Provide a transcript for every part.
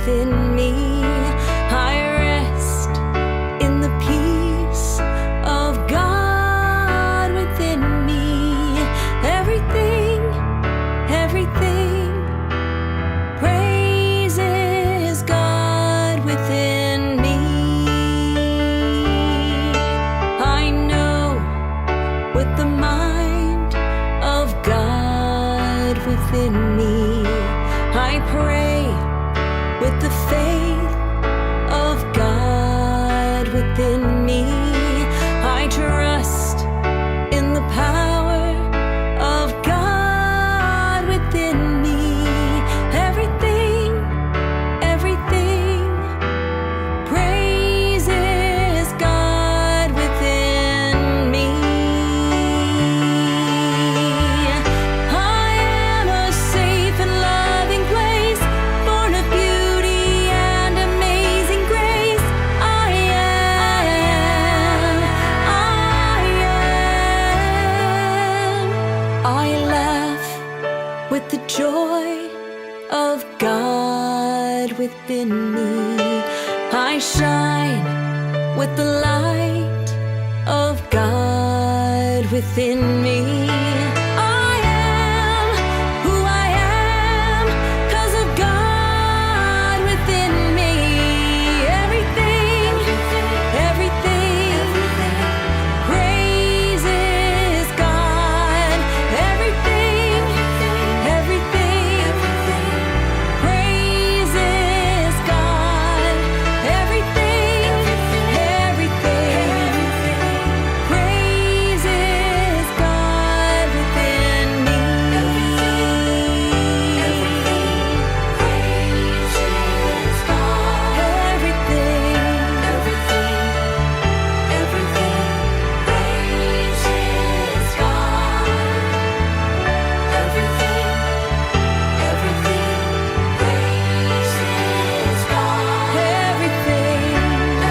within me. I rest in the peace of God within me. Everything praises God within me. I know with the mind of God within me. I pray with the faith of God within me. I trust in the power of God within me. Everything praises God within me. I am a safe and loving place, born of beauty and amazing grace. I laugh with the joy of God within me. I shine with the light of God within me. I am who I am 'cause of God within me. Everything praises God. Everything praises God. Everything praises God within me.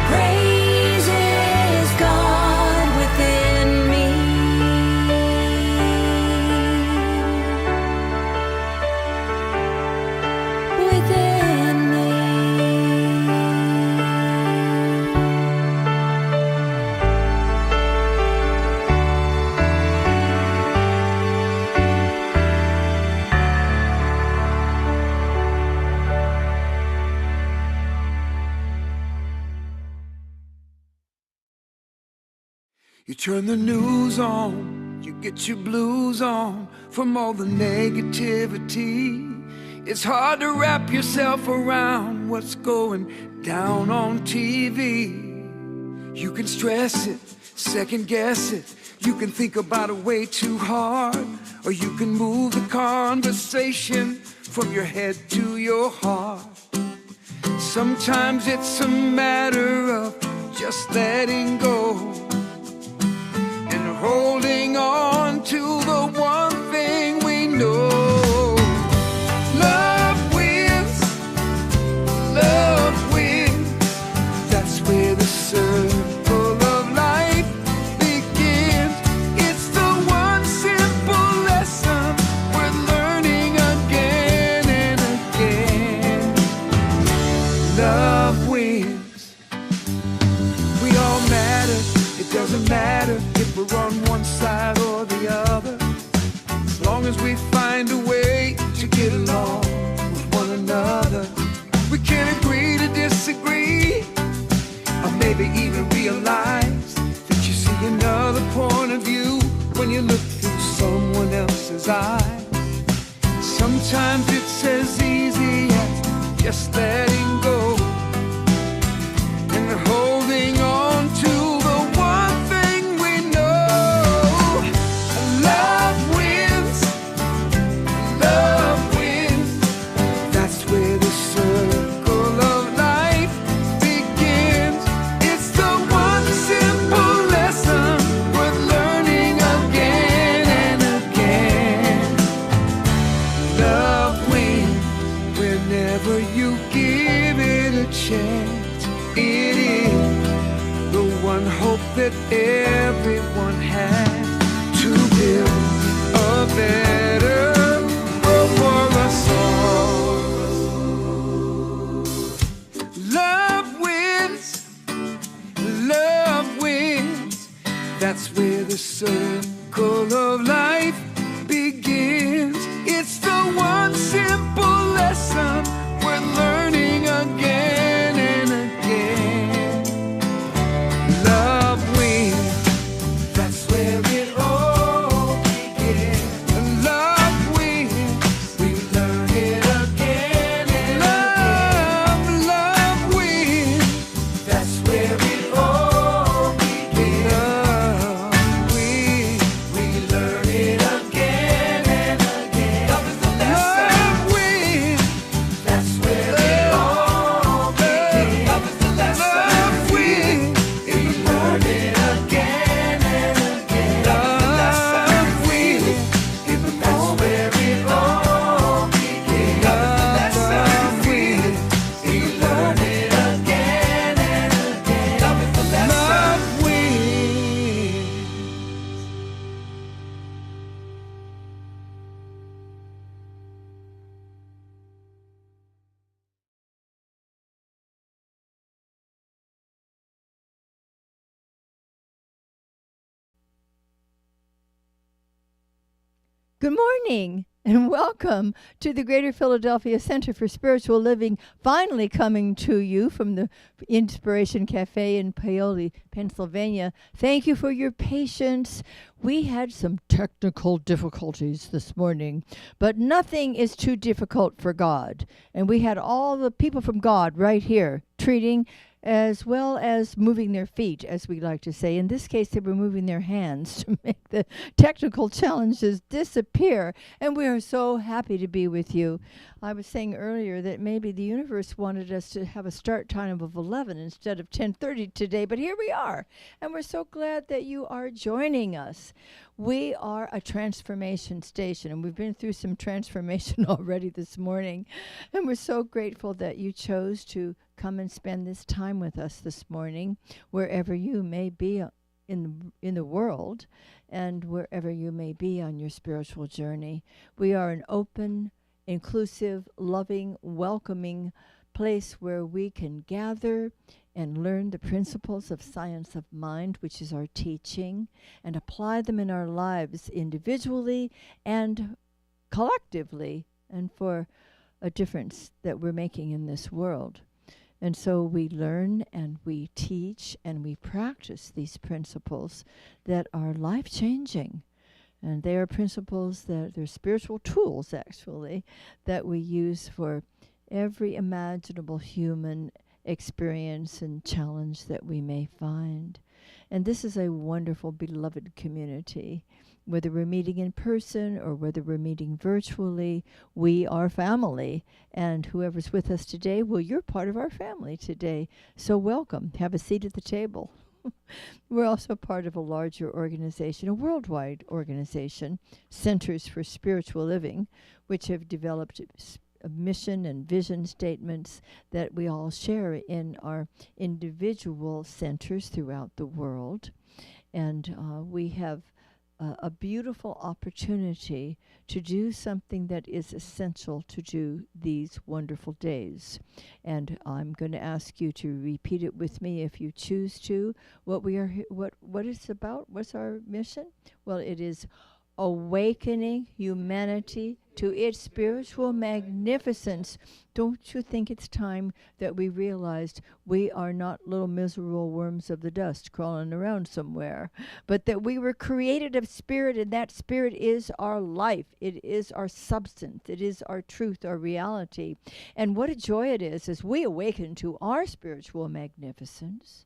Praises God within me. Within me. You turn the news on, you get your blues on from all the negativity. It's hard to wrap yourself around what's going down on TV. You can stress it, second guess it. You can think about it way too hard, or you can move the conversation from your head to your heart. Sometimes it's a matter of just letting go and holding on to the one thing we know. Love wins, that's where the circle of life begins. It's the one simple lesson worth learning again and again. Love wins. We all matter. It doesn't matter if we're on one side or the other, as long as we find a way to get along with one another. We can agree to disagree, or maybe even realize that you see another point of view when you look through someone else's eyes. Sometimes it's as easy as just letting go and holding on to the one thing we know. Love wins, that's where the circle of life begins. It's the one simple lesson worth learning again and again. Love wins whenever you give it a chance. It is the one hope that everyone has to build a better world for us Good morning and welcome to the Greater Philadelphia Center for Spiritual Living, finally coming to you from the Inspiration Cafe in Paoli, Pennsylvania. Thank you for your patience. We had some technical difficulties this morning, but nothing is too difficult for God. And we had all the people from God right here treating as well as moving their feet, as we like to say. In this case, they were moving their hands to make the technical challenges disappear. And we are so happy to be with you. I was saying earlier that maybe the universe wanted us to have a start time of 11 instead of 10:30 today, but here we are. And we're so glad that you are joining us. We are a transformation station, and we've been through some transformation already this morning. And we're so grateful that you chose to come and spend this time with us this morning, wherever you may be in the world and wherever you may be on your spiritual journey. We are an open, inclusive, loving, welcoming place where we can gather and learn the principles of science of mind, which is our teaching, and apply them in our lives individually and collectively, and for a difference that we're making in this world. And so we learn and we teach and we practice these principles that are life-changing. And they are principles that they're spiritual tools, actually, that we use for every imaginable human experience and challenge that we may find. And this is a wonderful, beloved community. Whether we're meeting in person or whether we're meeting virtually, we are family. And whoever's with us today, well, you're part of our family today. So welcome. Have a seat at the table. We're also part of a larger organization, a worldwide organization, Centers for Spiritual Living, which have developed a mission and vision statements that we all share in our individual centers throughout the world. And we have a beautiful opportunity to do something that is essential to do these wonderful days. And I'm going to ask you to repeat it with me if you choose to. What it's about? What's our mission? Well, it is awakening humanity to its spiritual magnificence. Don't you think it's time that we realized we are not little miserable worms of the dust crawling around somewhere, but that we were created of spirit, and that spirit is our life. It is our substance. It is our truth, our reality. And what a joy it is as we awaken to our spiritual magnificence,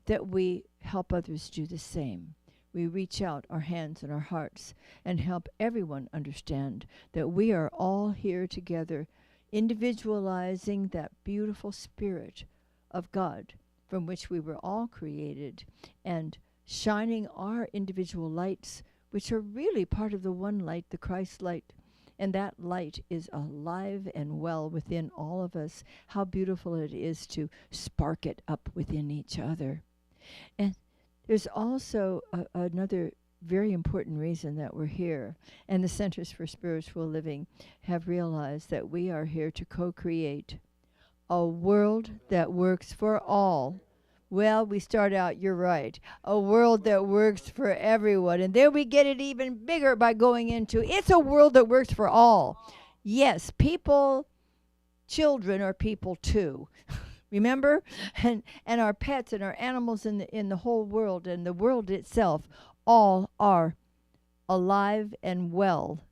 that we help others do the same. We reach out our hands and our hearts and help everyone understand that we are all here together, individualizing that beautiful spirit of God from which we were all created, and shining our individual lights, which are really part of the one light, the Christ light. And that light is alive and well within all of us. How beautiful it is to spark it up within each other. And there's also another very important reason that we're here, and the Centers for Spiritual Living have realized that we are here to co-create a world that works for all. Well, we start out, you're right, a world that works for everyone, and then we get it even bigger by going into, it's a world that works for all. Yes, people, children are people too. Remember? And our pets and our animals in the whole world and the world itself all are alive and well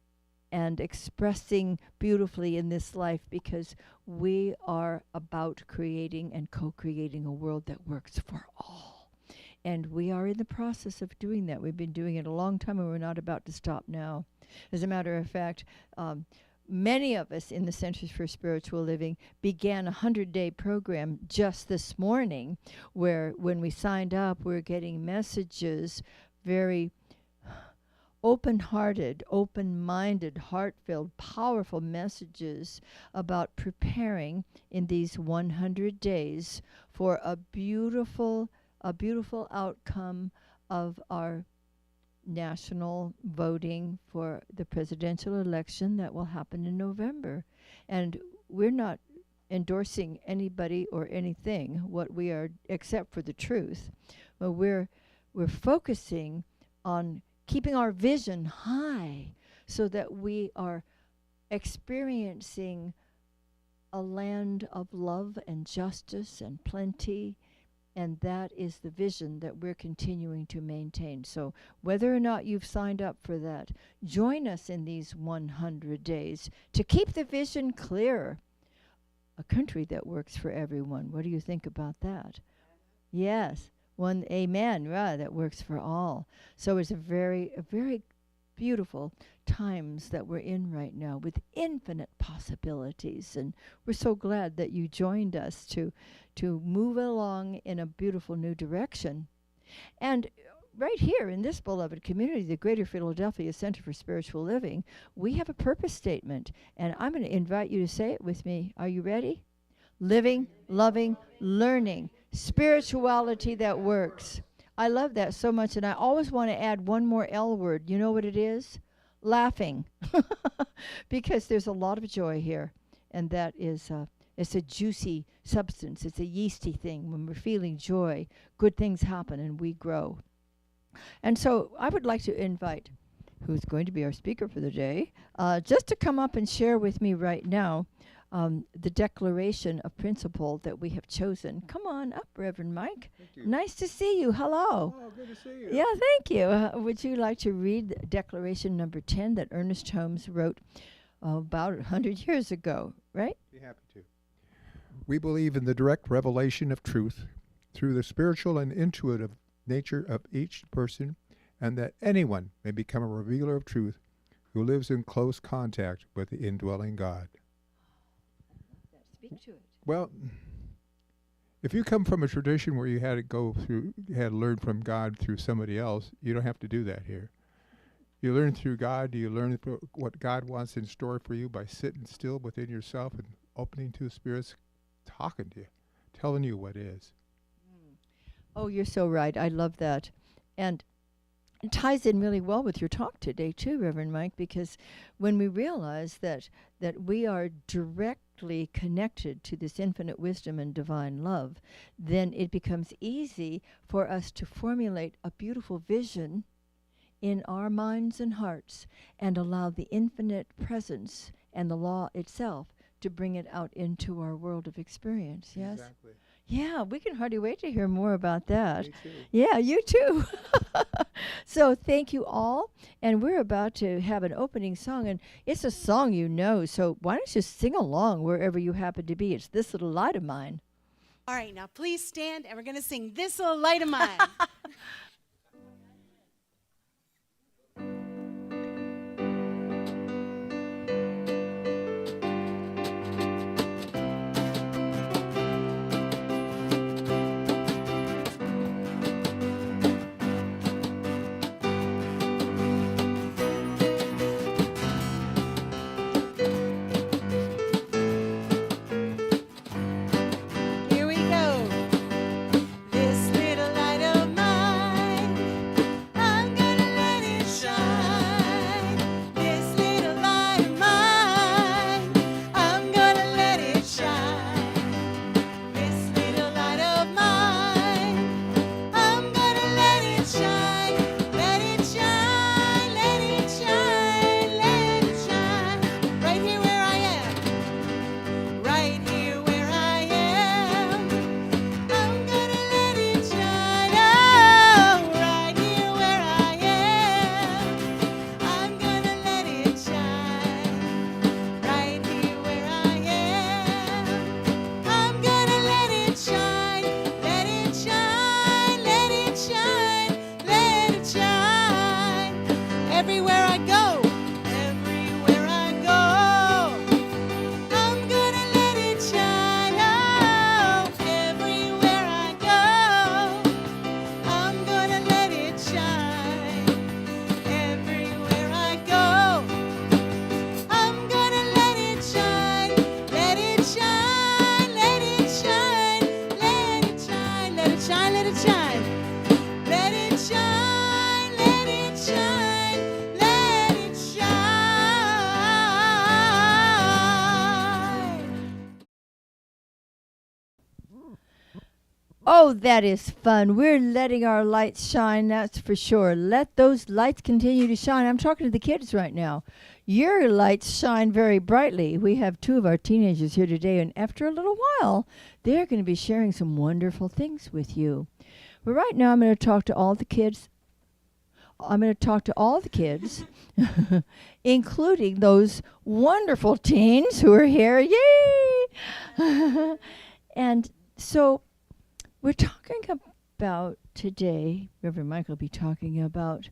and expressing beautifully in this life, because we are about creating and co-creating a world that works for all. And we are in the process of doing that. We've been doing it a long time, and we're not about to stop now. As a matter of fact, many of us in the Centers for Spiritual Living began a 100-day program just this morning, where when we signed up, we're getting messages, very open-hearted, open-minded, heart-filled, powerful messages about preparing in these 100 days for a beautiful outcome of our national voting for the presidential election that will happen in November. And we're not endorsing anybody or anything, what we are, except for the truth. But we're focusing on keeping our vision high so that we are experiencing a land of love and justice and plenty. And that is the vision that we're continuing to maintain. So whether or not you've signed up for that, join us in these 100 days to keep the vision clear. A country that works for everyone. What do you think about that? Yes. One, amen, right, that works for all. So it's a very beautiful times that we're in right now with infinite possibilities, and we're so glad that you joined us to move along in a beautiful new direction. And right here in this beloved community, the Greater Philadelphia Center for Spiritual Living, we have a purpose statement, and I'm going to invite you to say it with me. Are you ready? Living, loving, learning, spirituality that works. I love that so much, and I always want to add one more L word. You know what it is? Laughing. Because there's a lot of joy here, and that is it's a juicy substance. It's a yeasty thing. When we're feeling joy, good things happen and we grow. And so I would like to invite who's going to be our speaker for the day, just to come up and share with me right now the declaration of principle that we have chosen. Come on up, Reverend Mike. Thank you. Nice to see you. Hello. Oh, good to see you. Yeah, thank you. Would you like to read declaration number 10 that Ernest Holmes wrote about 100 years ago, right? Be happy to. We believe in the direct revelation of truth through the spiritual and intuitive nature of each person, and that anyone may become a revealer of truth who lives in close contact with the indwelling God. Speak to it. Well, if you come from a tradition where you had to learn from God through somebody else, you don't have to do that here. You learn through God. You learn what God wants in store for you by sitting still within yourself and opening to the spirits, talking to you, telling you what is. Oh, you're so right. I love that. And it ties in really well with your talk today too, Reverend Mike, because when we realize that we are directly connected to this infinite wisdom and divine love, then it becomes easy for us to formulate a beautiful vision in our minds and hearts and allow the infinite presence and the law itself to bring it out into our world of experience. Yes? Exactly. Yeah, we can hardly wait to hear more about that. Me too. Yeah, you too. So thank you all. And we're about to have an opening song, and it's a song you know, so why don't you sing along wherever you happen to be? It's This Little Light of Mine. All right, now please stand, and we're going to sing This Little Light of Mine. Here we go. This little light of mine Oh, that is fun. We're letting our lights shine, that's for sure. Let those lights continue to shine. I'm talking to the kids right now. Your lights shine very brightly. We have two of our teenagers here today, and after a little while, they're going to be sharing some wonderful things with you. But right now, I'm going to talk to all the kids. Including those wonderful teens who are here. Yay! And so we're talking about today, Reverend Mike will be talking about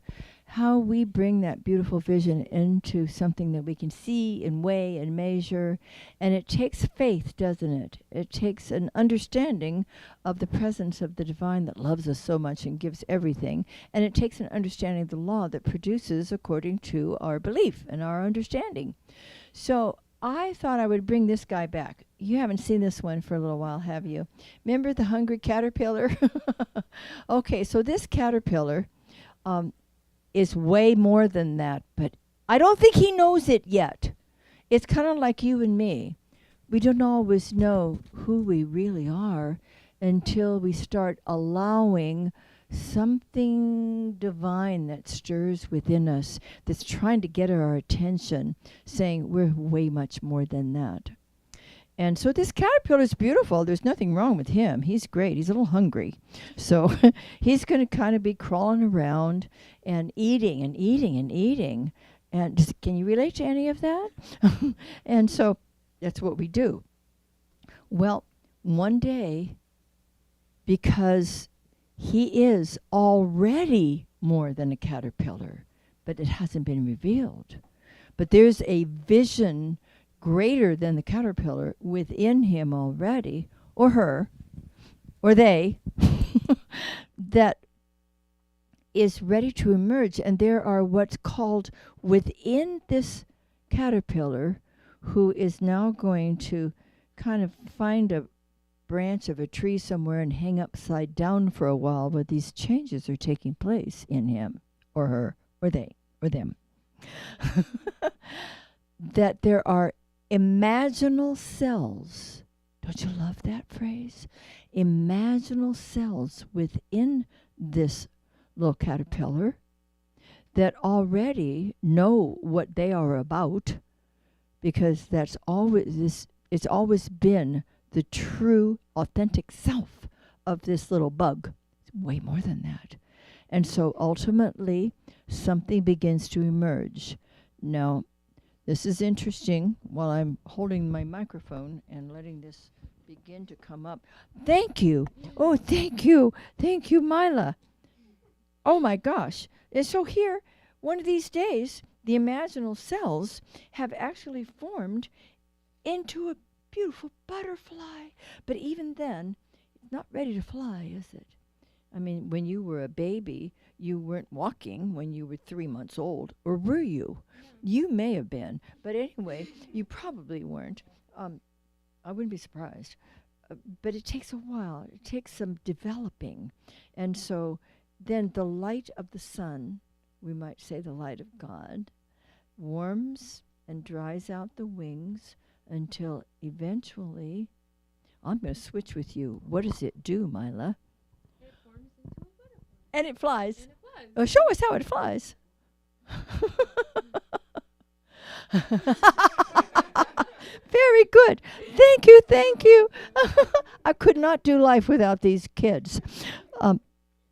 how we bring that beautiful vision into something that we can see and weigh and measure. And it takes faith, doesn't it? It takes an understanding of the presence of the divine that loves us so much and gives everything. And it takes an understanding of the law that produces according to our belief and our understanding. So I thought I would bring this guy back. You haven't seen this one for a little while, have you? Remember the hungry caterpillar? Okay, so this caterpillar is way more than that, but I don't think he knows it yet. It's kind of like you and me. We don't always know who we really are until we start allowing something divine that stirs within us that's trying to get our attention, saying we're way much more than that. And so this caterpillar is beautiful. There's nothing wrong with him. He's great. He's a little hungry. So he's going to kind of be crawling around and eating and eating and eating. And can you relate to any of that? And so that's what we do. Well, one day, because he is already more than a caterpillar, but it hasn't been revealed. But there's a vision greater than the caterpillar within him already, or her, or they, that is ready to emerge. And there are what's called within this caterpillar, who is now going to kind of find a branch of a tree somewhere and hang upside down for a while, where these changes are taking place in him, or her, or they, or them. That there are imaginal cells. Don't you love that phrase? Imaginal cells within this little caterpillar that already know what they are about, because that's always it's always been the true, authentic self of this little bug. It's way more than that. And so ultimately, something begins to emerge. Now, this is interesting while I'm holding my microphone and letting this begin to come up. Thank you. Oh, thank you. Thank you, Mila. Oh, my gosh. And so here, one of these days, the imaginal cells have actually formed into a beautiful butterfly. But even then, it's not ready to fly, is it? I mean, when you were a baby, you weren't walking when you were 3 months old, or were you? You may have been, but anyway, you probably weren't. I wouldn't be surprised. But it takes a while. It takes some developing. And so then the light of the sun, we might say the light of God, warms and dries out the wings until eventually, I'm going to switch with you. What does it do, Mila? It forms into a butterfly. And it flies. And it flies. Oh, show us how it flies. Very good. Thank you, thank you. I could not do life without these kids.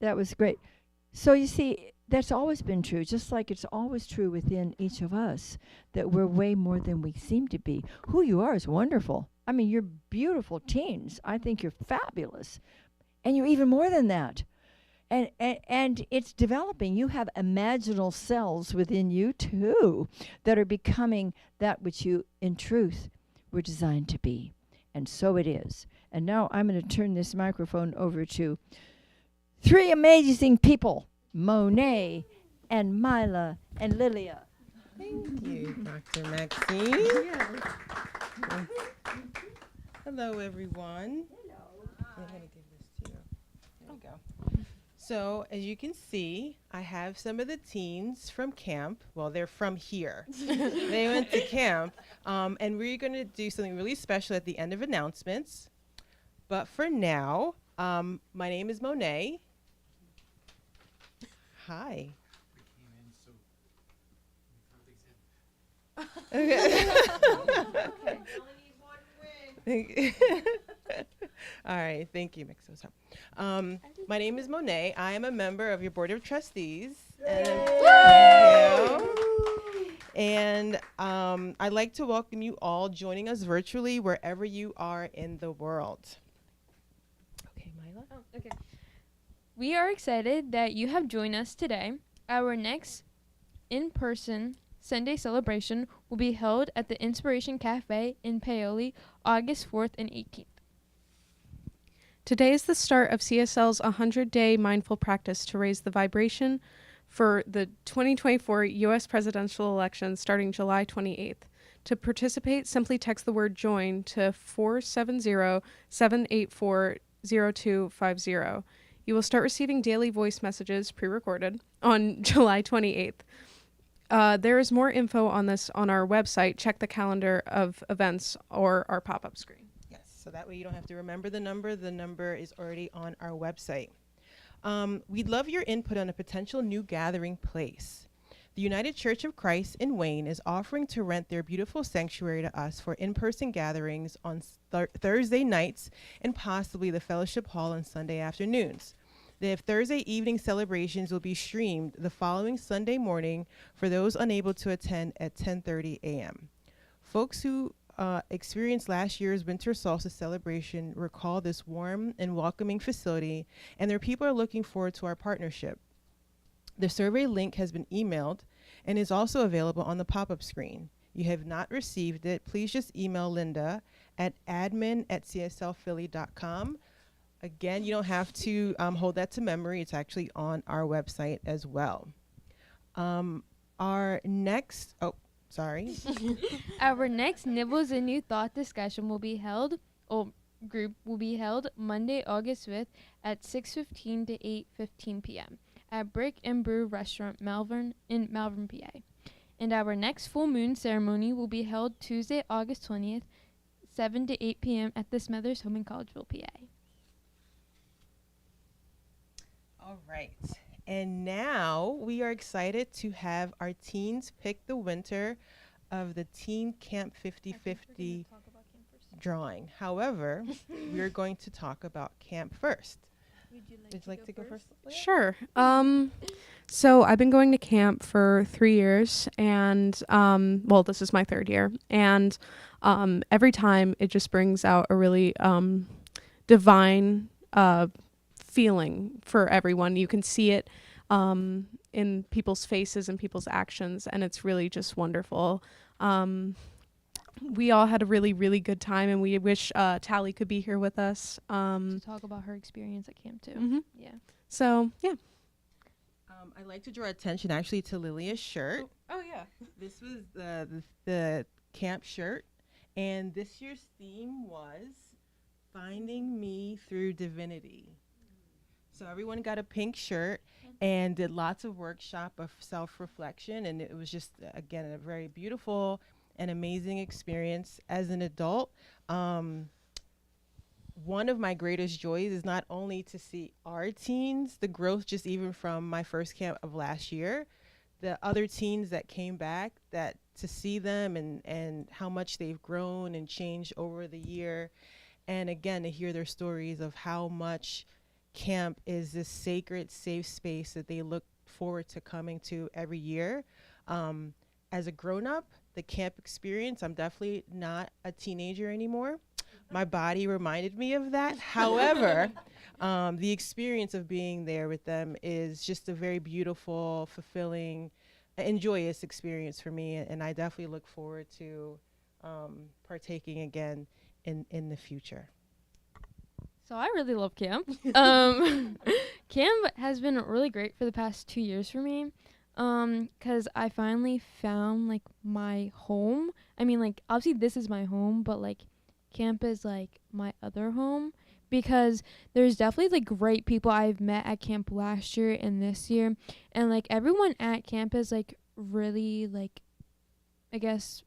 That was great. So you see, that's always been true, just like it's always true within each of us, that we're way more than we seem to be. Who you are is wonderful. I mean, you're beautiful teens. I think you're fabulous. And you're even more than that. And it's developing. You have imaginal cells within you, too, that are becoming that which you, in truth, were designed to be. And so it is. And now I'm going to turn this microphone over to three amazing people, Monet and Mila and Lilia. Thank you, Dr. Maxine. Hello, everyone. I'm going to give this to you. There you go. So, as you can see, I have some of the teens from camp. Well, they're from here. They went to camp. And we're going to do something really special at the end of announcements. But for now, My name is Monet. Hi. Okay. All right. Thank you, Mixo. My name is Monet. I am a member of your board of trustees. Thank you. And I'd like to welcome you all joining us virtually wherever you are in the world. Okay, Mila. Oh, okay. We are excited that you have joined us today. Our next in-person Sunday celebration will be held at the Inspiration Cafe in Paoli, August 4th and 18th. Today is the start of CSL's 100-day mindful practice to raise the vibration for the 2024 U.S. presidential election starting July 28th. To participate, simply text the word JOIN to 470-784-0250. You will start receiving daily voice messages, pre-recorded, on July 28th. There is more info on this on our website. Check the calendar of events or our pop-up screen. Yes, so that way you don't have to remember the number. The number is already on our website. We'd love your input on a potential new gathering place. The United Church of Christ in Wayne is offering to rent their beautiful sanctuary to us for in-person gatherings on Thursday nights and possibly the Fellowship Hall on Sunday afternoons. The Thursday evening celebrations will be streamed the following Sunday morning for those unable to attend at 10:30 a.m. Folks who experienced last year's winter solstice celebration recall this warm and welcoming facility, and their people are looking forward to our partnership. The survey link has been emailed and is also available on the pop-up screen. You have not received it, please just email Linda at admin@cslphilly.com. Again, you don't have to hold that to memory. It's actually on our website as well. Our next Nibbles and New Thought discussion will be held, group will be held Monday, August 5th at 6:15 to 8:15 p.m. at Brick and Brew Restaurant, Malvern, PA. And our next full moon ceremony will be held Tuesday, August 20th, 7 to 8 p.m. at the Smethers Home in Collegeville, PA. All right. And now we are excited to have our teens pick the winner of the Teen Camp 50/50 drawing. However, we're going to talk about camp first. Would you like to go first? Sure. So I've been going to camp for 3 years, and this is my third year, and every time it just brings out a really divine feeling for everyone. You can see it in people's faces and people's actions, and it's really just wonderful. We all had a really, really good time, and we wish Tally could be here with us. To talk about her experience at camp too. Mm-hmm. Yeah. So, yeah. I'd like to draw attention actually to Lilia's shirt. Oh yeah. This was the camp shirt, and this year's theme was Finding Me Through Divinity. So everyone got a pink shirt and did lots of workshop of self-reflection, and it was just, again, a very beautiful and amazing experience as an adult. One of my greatest joys is not only to see our teens, the growth just even from my first camp of last year, the other teens that came back, that to see them and how much they've grown and changed over the year. And again, to hear their stories of how much camp is this sacred, safe space that they look forward to coming to every year. As a grown-up, the camp experience, I'm definitely not a teenager anymore. My body reminded me of that. However, the experience of being there with them is just a very beautiful, fulfilling, and joyous experience for me. And I definitely look forward to partaking again in the future. So I really love camp. Camp has been really great for the past 2 years for me. 'Cause I finally found like my home. I mean, like, obviously this is my home, but like camp is like my other home, because there's definitely like great people I've met at camp last year and this year, and like everyone at camp is like really, like, I guess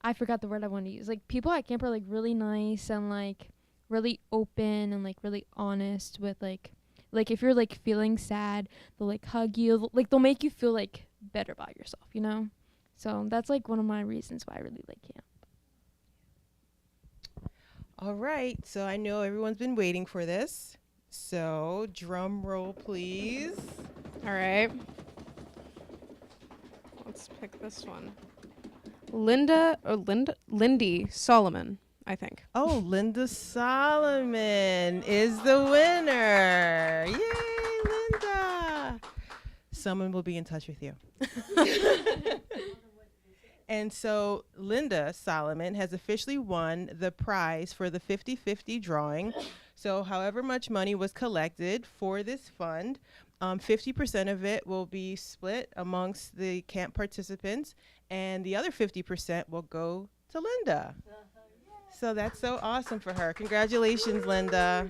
I forgot the word I wanted to use. Like, people at camp are like really nice, and like really open and like really honest with like if you're like feeling sad, they'll like hug you, like they'll make you feel like better about yourself, you know? So that's like one of my reasons why I really like camp. All right, so I know everyone's been waiting for this. So, drum roll, please. All right. Let's pick this one. Lindy Solomon, I think. Oh, Linda Solomon is the winner. Yay, Linda. Someone will be in touch with you. And so Linda Solomon has officially won the prize for the 50-50 drawing. So however much money was collected for this fund, 50% of it will be split amongst the camp participants, and the other 50% will go to Linda. So that's so awesome for her. Congratulations, Linda.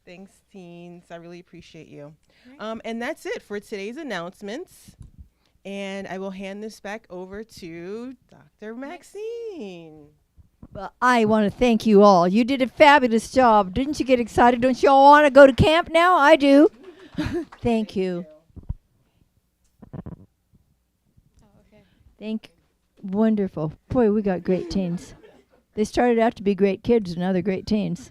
Thanks, teens. I really appreciate you. And that's it for today's announcements. And I will hand this back over to Dr. Maxine. Well, I want to thank you all. You did a fabulous job. Didn't you get excited? Don't you all want to go to camp now? I do. Thank you. Wonderful. Boy, we got great teens. They started out to be great kids, and now they're great teens.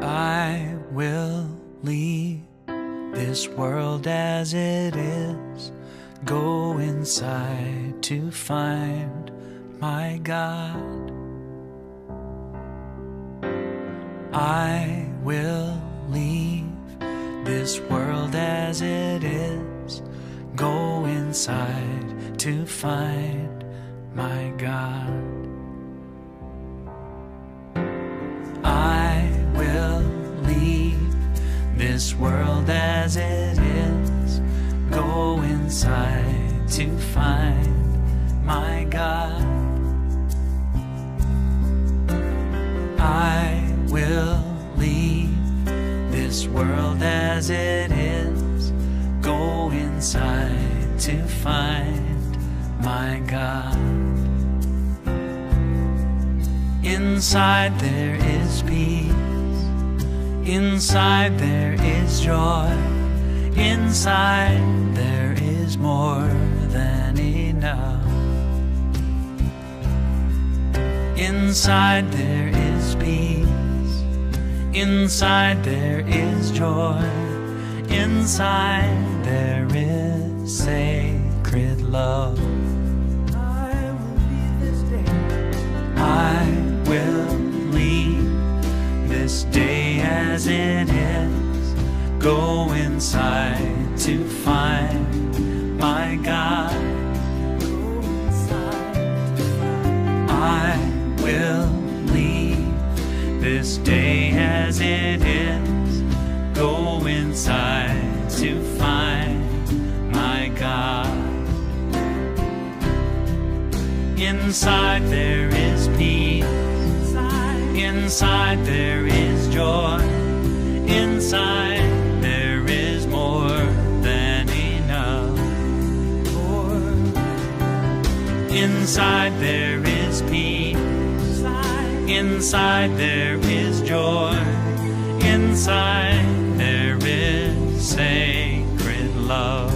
I will leave this world as it is, go inside to find my God. I will leave this world as it is, go inside to find my God. I will leave this world as it is, go inside to find my God. I will leave this world as it is, go inside to find my God. Inside there is peace, inside there is joy, inside there is more than enough. Inside there is peace, inside there is joy, inside there is sacred love. I will leave this day, I will leave this day as it is, go inside to find my God. I will leave this day as it is, go inside to find my God. Inside there is peace, inside there is joy, inside there is more than enough. Inside there is peace, inside there is joy, inside there is sacred love.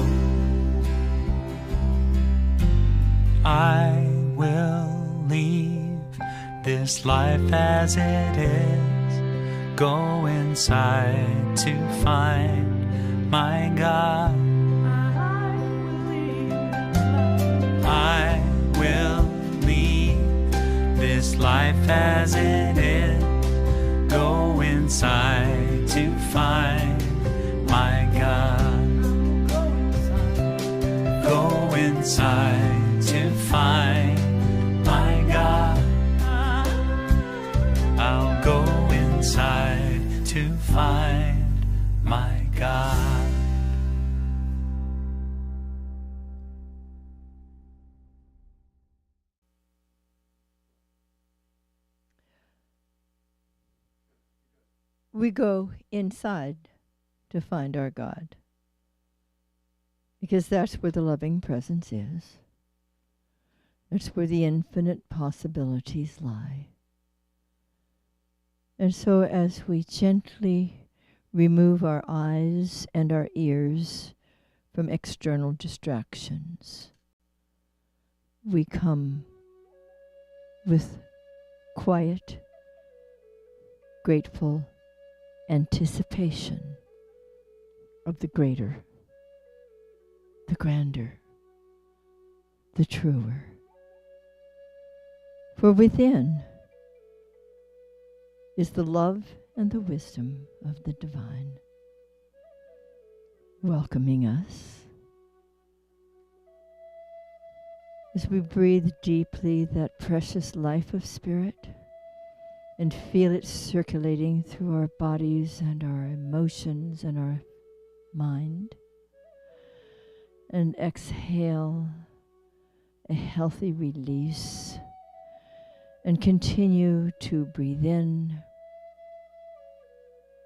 I will leave this life as it is, go inside to find my God. I will leave this life as it is, go inside to find my God. Go inside to find my God. I'll go inside to find my God. We go inside to find our God. Because that's where the loving presence is. That's where the infinite possibilities lie. And so as we gently remove our eyes and our ears from external distractions, we come with quiet, grateful anticipation of the greater, the grander, the truer. For within is the love and the wisdom of the divine, welcoming us. As we breathe deeply that precious life of spirit and feel it circulating through our bodies and our emotions and our mind, and exhale a healthy release, and continue to breathe in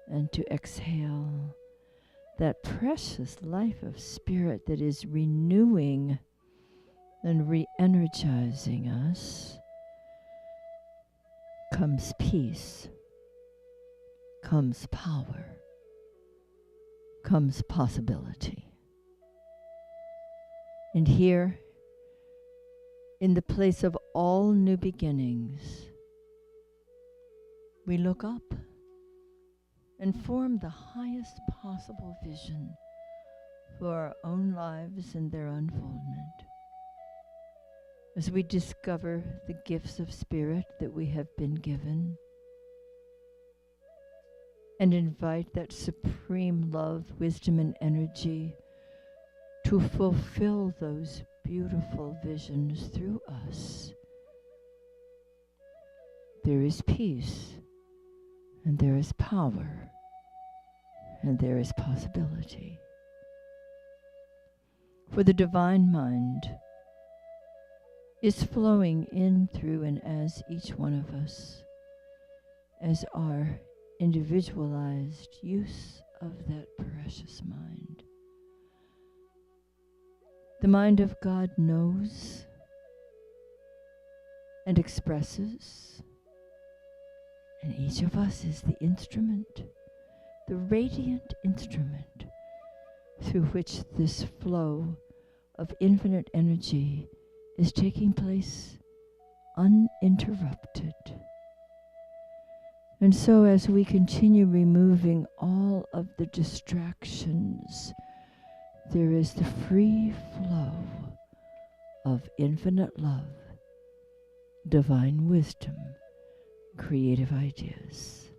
and to exhale that precious life of spirit that is renewing and re-energizing us, comes peace, comes power, comes possibility. And here, in the place of all new beginnings, we look up and form the highest possible vision for our own lives and their unfoldment. As we discover the gifts of spirit that we have been given, and invite that supreme love, wisdom, and energy to fulfill those beautiful visions through us, there is peace, and there is power, and there is possibility. For the divine mind is flowing in, through, and as each one of us, as our individualized use of that precious mind. The mind of God knows and expresses, and each of us is the instrument, the radiant instrument through which this flow of infinite energy is taking place uninterrupted. And so as we continue removing all of the distractions, there is the free flow of infinite love, divine wisdom, creative ideas.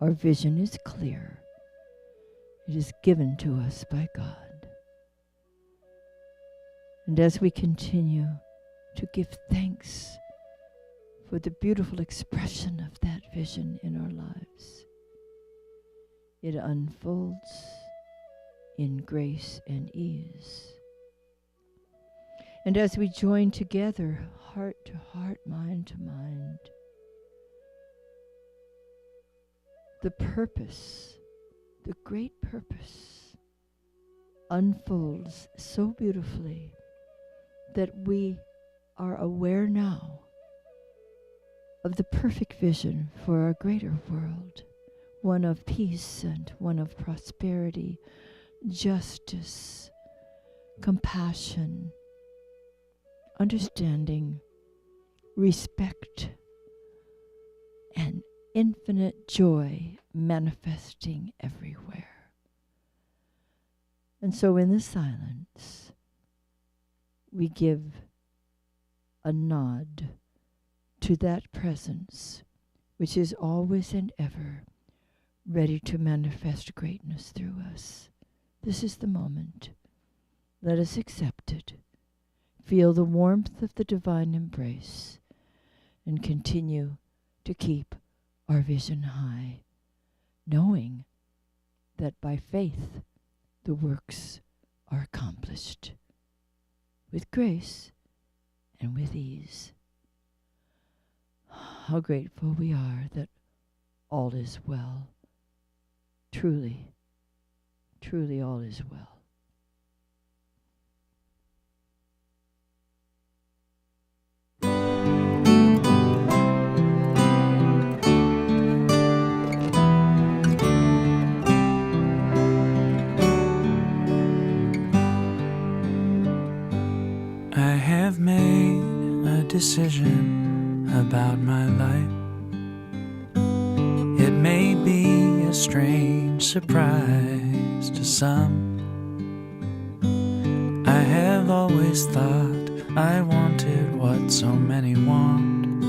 Our vision is clear. It is given to us by God. And as we continue to give thanks for the beautiful expression of that vision in our lives, it unfolds in grace and ease. And as we join together, heart to heart, mind to mind, the purpose, the great purpose, unfolds so beautifully that we are aware now of the perfect vision for our greater world, one of peace and one of prosperity, justice, compassion, understanding, respect, and infinite joy manifesting everywhere. And so in the silence, we give a nod to that presence which is always and ever ready to manifest greatness through us. This is the moment. Let us accept it. Feel the warmth of the divine embrace and continue to keep our vision high, knowing that by faith the works are accomplished with grace and with ease. How grateful we are that all is well. Truly, truly all is well. I have made a decision about my life. It may be a strange surprise to some. I have always thought I wanted what so many want,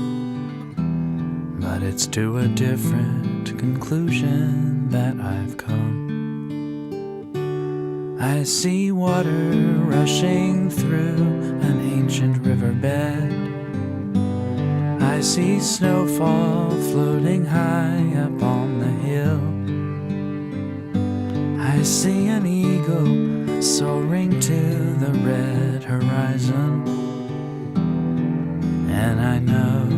but it's to a different conclusion that I've come. I see water rushing through an ancient riverbed. I see snowfall floating high up on the hill. I see an eagle soaring to the red horizon, and I know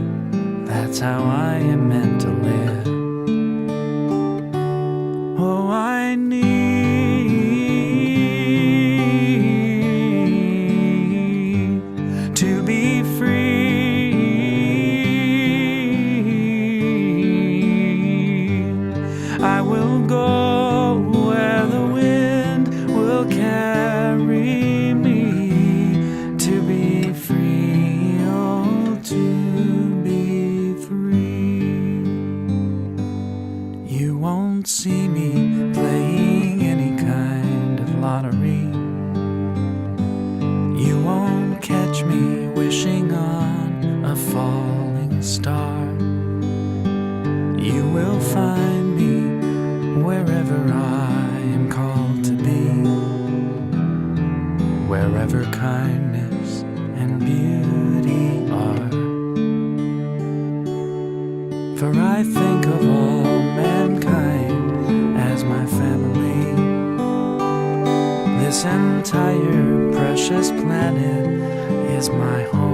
that's how I am meant to live. Oh, I need to be free. I will go where the wind will carry me. To be free, oh, to be free. You won't see me playing any kind of lottery. You won't catch me wishing on a falling star. You will find me wherever I am called to be, wherever kindness and beauty are. For I think of all mankind as my family. This entire precious planet is my home.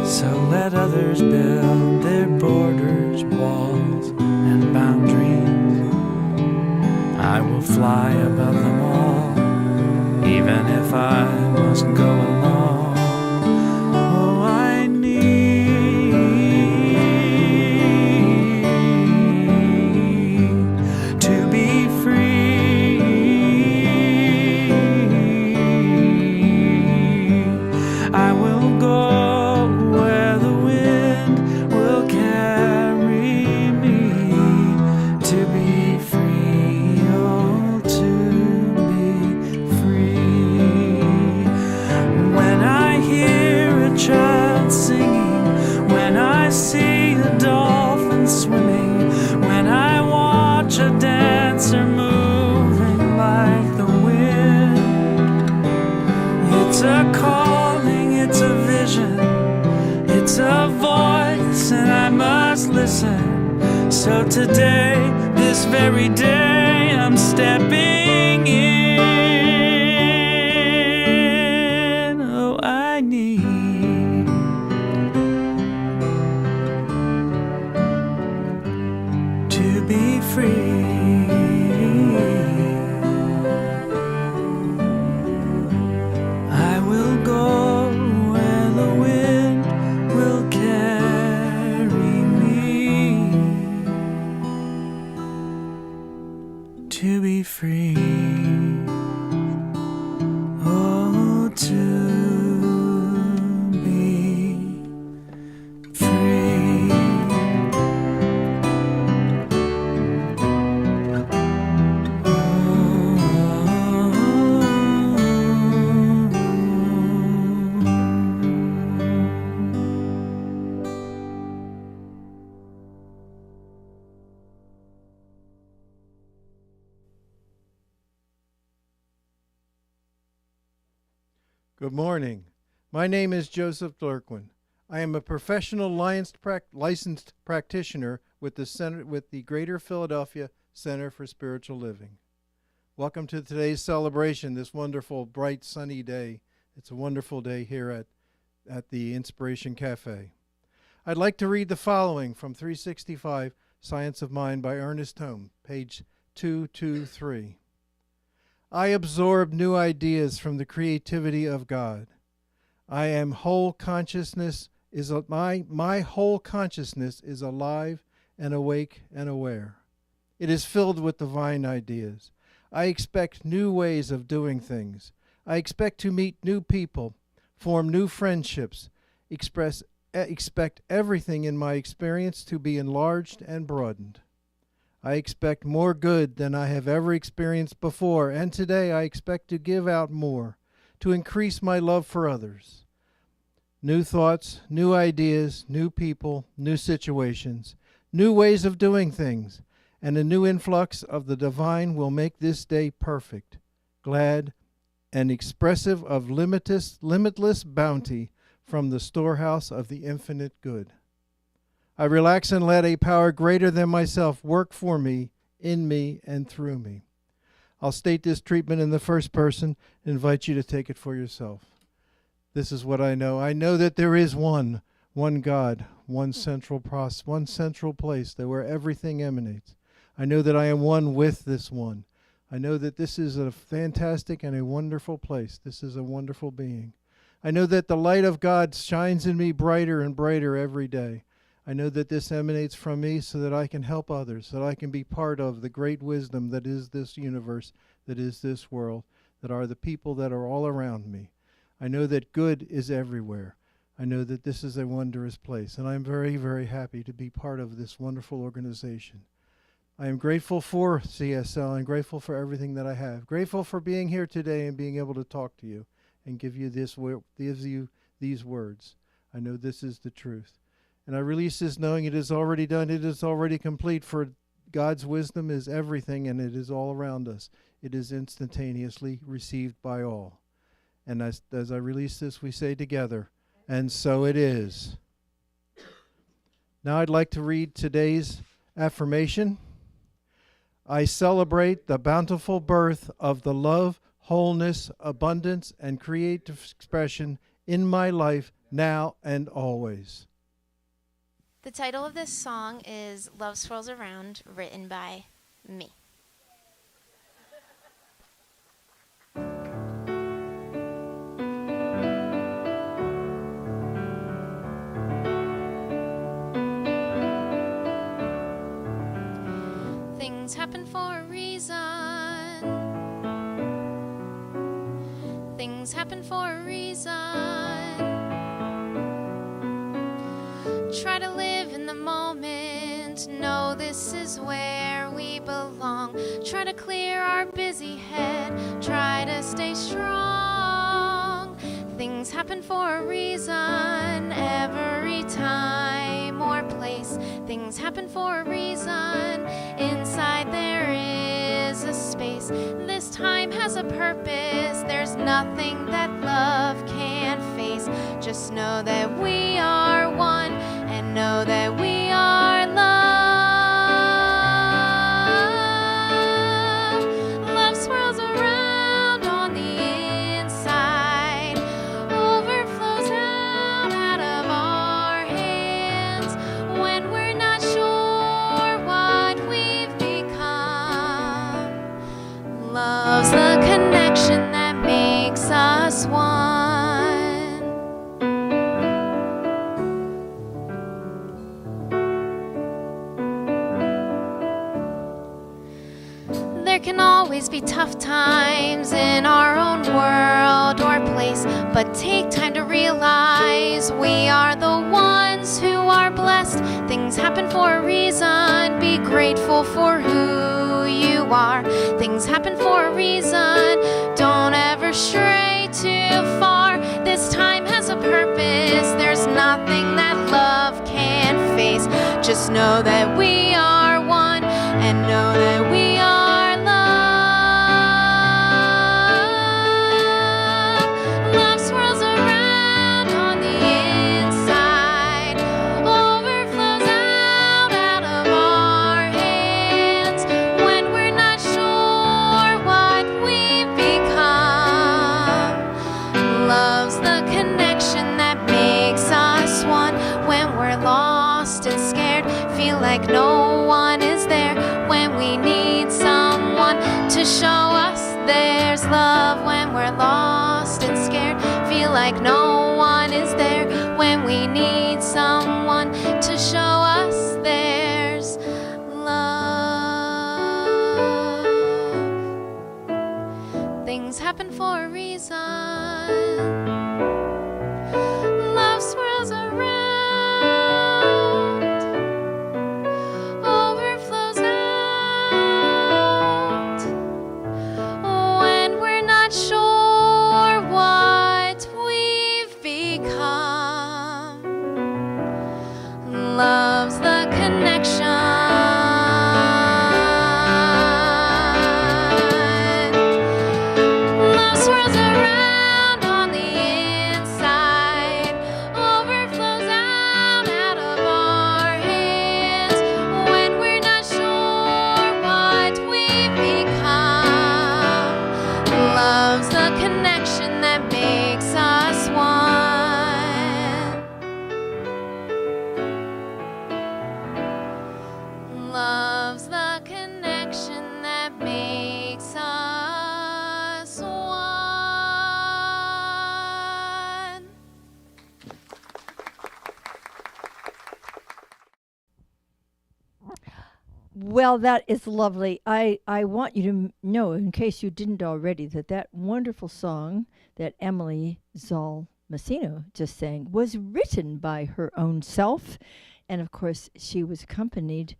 So let others build their borders, walls, and boundaries. I will fly above them all, even if I must go alone. Oh, I need to be free. I will go where the wind will carry me. To be free, oh, to be free. When I hear a child singing, when I see a dolphin swimming, when I watch a dancer moving like the wind, it's a calling, it's a vision, it's a voice, and I must listen. So today, this very day, I'm stepping in. Oh, I need to be free. I will go where the wind will carry me. To be free. Oh, to be free. Good morning. My name is Joseph Dlerquin. I am a professional licensed practitioner with the Greater Philadelphia Center for Spiritual Living. Welcome to today's celebration, this wonderful, bright, sunny day. It's a wonderful day here at the Inspiration Cafe. I'd like to read the following from 365, Science of Mind by Ernest Holmes, page 2:2-3. I absorb new ideas from the creativity of God. I am whole consciousness is my whole consciousness is alive and awake and aware. It is filled with divine ideas. I expect new ways of doing things. I expect to meet new people, form new friendships, expect everything in my experience to be enlarged and broadened. I expect more good than I have ever experienced before, and today I expect to give out more, to increase my love for others. New thoughts, new ideas, new people, new situations, new ways of doing things, and a new influx of the divine will make this day perfect, glad, and expressive of limitless bounty from the storehouse of the infinite good. I relax and let a power greater than myself work for me, in me, and through me. I'll state this treatment in the first person and invite you to take it for yourself. This is what I know. I know that there is one God, one central place where everything emanates. I know that I am one with this one. I know that this is a fantastic and a wonderful place. This is a wonderful being. I know that the light of God shines in me brighter and brighter every day. I know that this emanates from me so that I can help others, so that I can be part of the great wisdom that is this universe, that is this world, that are the people that are all around me. I know that good is everywhere. I know that this is a wondrous place, and I'm very, very happy to be part of this wonderful organization. I am grateful for CSL and grateful for everything that I have. Grateful for being here today and being able to talk to you and give you these words. I know this is the truth. And I release this knowing it is already done. It is already complete, for God's wisdom is everything and it is all around us. It is instantaneously received by all. And as I release this, we say together, and so it is. Now I'd like to read today's affirmation. I celebrate the bountiful birth of the love, wholeness, abundance, and creative expression in my life now and always. The title of this song is Love Swirls Around, written by me. Things happen for a reason. Things happen for a reason. Try to live in the moment. Know this is where we belong. Try to clear our busy head. Try to stay strong. Things happen for a reason. Every time or place. Things happen for a reason. Inside there is a space. This time has a purpose. There's nothing that love can't face. Just know that we are one, and know that we are love. Love swirls around on the inside, overflows out of our hands when we're not sure what we've become. Love's the connection that makes us one. There can always be tough times in our own world or place, but take time to realize we are the ones who are blessed. Things happen for a reason. Be grateful for who you are. Things happen for a reason. Don't ever stray too far. This time has a purpose. There's nothing that love can't face. Just know that we are one, and know that we are like no one is there when we need some to show us there's love when we're lost and scared. Feel like no one is there when we need someone to show us there's love. Things happen for a reason. Love swirls around, overflows out when we're not sure what we've become. Love's the connection. Love swirls around on the inside, overflows out of our hands when we're not sure what we've become. Love's the connection that makes us one. Love's the connection that makes us one. Well, that is lovely. I want you to know, in case you didn't already, that that wonderful song that Emily Zoll Messino just sang was written by her own self. And of course, she was accompanied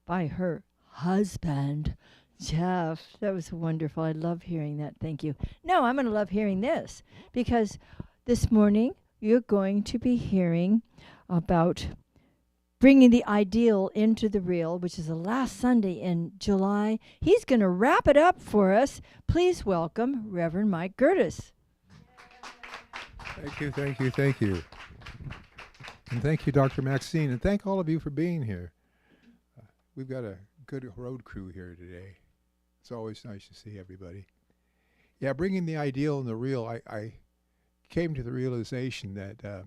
by her husband, Jeff. That was wonderful. I love hearing that. Thank you. No, I'm going to love hearing this because this morning you're going to be hearing about bringing the ideal into the real, which is the last Sunday in July. He's going to wrap it up for us. Please welcome Reverend Mike Gerdes. Thank you, thank you, thank you. And thank you, Dr. Maxine, and thank all of you for being here. We've got a good road crew here today. It's always nice to see everybody. Yeah, bringing the ideal and the real, I came to the realization that